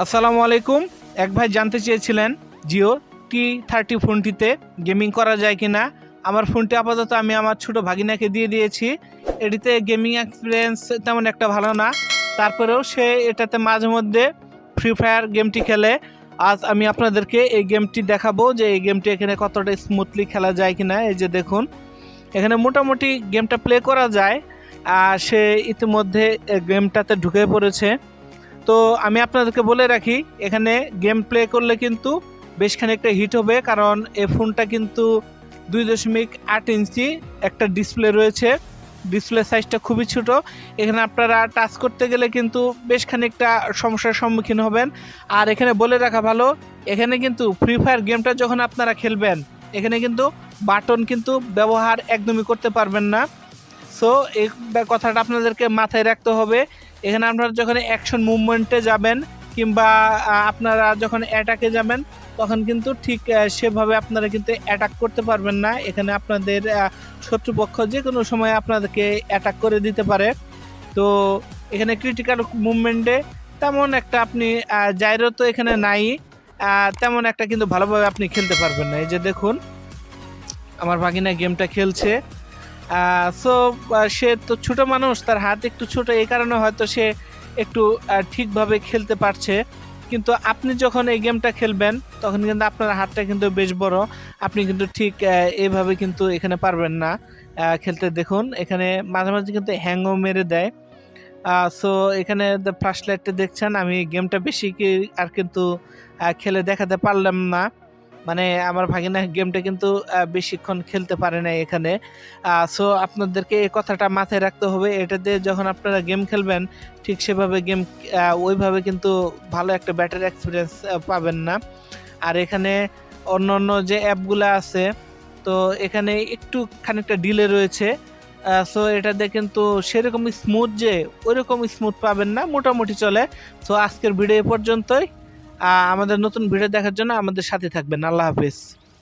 আসসালামু আলাইকুম। এক ভাই জানতে চেয়েছিলেন জিও T30 ফোনটিতে গেমিং করা যায় কিনা। আমার ফোনটি আপাতত আমি আমার ছোট ভাগিনাকে দিয়ে দিয়েছি। এটিতে গেমিং এক্সপিরিয়েন্স তেমন একটা ভালো না, তারপরেও সে এটাতে মাঝে মধ্যে ফ্রি ফায়ার গেমটি খেলে। আজ আমি আপনাদেরকে এই গেমটি দেখাবো যে এই গেমটি এখানে কতটা স্মুথলি খেলা যায় কিনা। এই যে দেখুন, এখানে মোটামুটি গেমটা প্লে করা যায়। সে ইতিমধ্যে গেমটাতে ঢুকে পড়েছে। তো আমি আপনাদেরকে বলে রাখি, এখানে গেম প্লে করলে কিন্তু বেশ খানিকটা হিট হবে, কারণ এই ফোনটা কিন্তু 2.8 ইঞ্চি একটা ডিসপ্লে রয়েছে। ডিসপ্লে সাইজটা খুবই ছোট। এখানে আপনারা টাচ করতে গেলে কিন্তু বেশ খানিকটা সমস্যার সম্মুখীন হবেন। আর এখানে বলে রাখা ভালো, এখানে কিন্তু ফ্রি ফায়ার গেমটা যখন আপনারা খেলবেন, এখানে কিন্তু বাটন কিন্তু ব্যবহার একদমই করতে পারবেন না। সো এই কথাটা আপনাদেরকে মাথায় রাখতে হবে। এখানে আপনারা যখন অ্যাকশন মুভমেন্টে যাবেন কিংবা আপনারা যখন অ্যাটাকে যাবেন, তখন কিন্তু ঠিক সেভাবে আপনারা কিন্তু অ্যাটাক করতে পারবেন না। এখানে আপনাদের শত্রুপক্ষ যে কোনো সময় আপনাদেরকে অ্যাটাক করে দিতে পারে। তো এখানে ক্রিটিক্যাল মুভমেন্টে তেমন একটা আপনি জাইরো তো এখানে নাই, তেমন একটা কিন্তু ভালোভাবে আপনি খেলতে পারবেন না। এই যে দেখুন, আমার ভাগিনা গেমটা খেলছে। সো সে তো ছোট মানুষ, তার হাত একটু ছোট, এই কারণে হয়তো সে একটু ঠিকভাবে খেলতে পারছে। কিন্তু আপনি যখন এই গেমটা খেলবেন, তখন কিন্তু আপনার হাতটা কিন্তু বেশ বড়, আপনি কিন্তু ঠিক এইভাবে কিন্তু এখানে পারবেন না খেলতে। দেখুন, এখানে মাঝে মাঝে কিন্তু হ্যাংও মেরে দেয়। সো এখানে ফ্ল্যাশ লাইটটা দেখছেন, আমি গেমটা বেশি কি আর কিন্তু খেলে দেখাতে পারলাম না। মানে আমার ভাগিনা গেমটা কিন্তু বেশিক্ষণ খেলতে পারে না এখানে। সো আপনাদেরকে এই কথাটা মাথায় রাখতে হবে, এটাতে যখন আপনারা গেম খেলবেন ঠিক সেভাবে গেম ওইভাবে কিন্তু ভালো একটা ব্যাটারি এক্সপিরিয়েন্স পাবেন না। আর এখানে অন্য অন্য যে অ্যাপগুলো আছে, তো এখানে একটু খানিকটা ডিলে রয়েছে। সো এটাতে কিন্তু সেরকম স্মুথ যে ওইরকম স্মুথ পাবেন না, মোটামুটি চলে। সো আজকের ভিডিও এ পর্যন্তই। আমাদের নতুন ভিডিও দেখার জন্য আমাদের সাথে থাকবেন। আল্লাহ হাফিজ।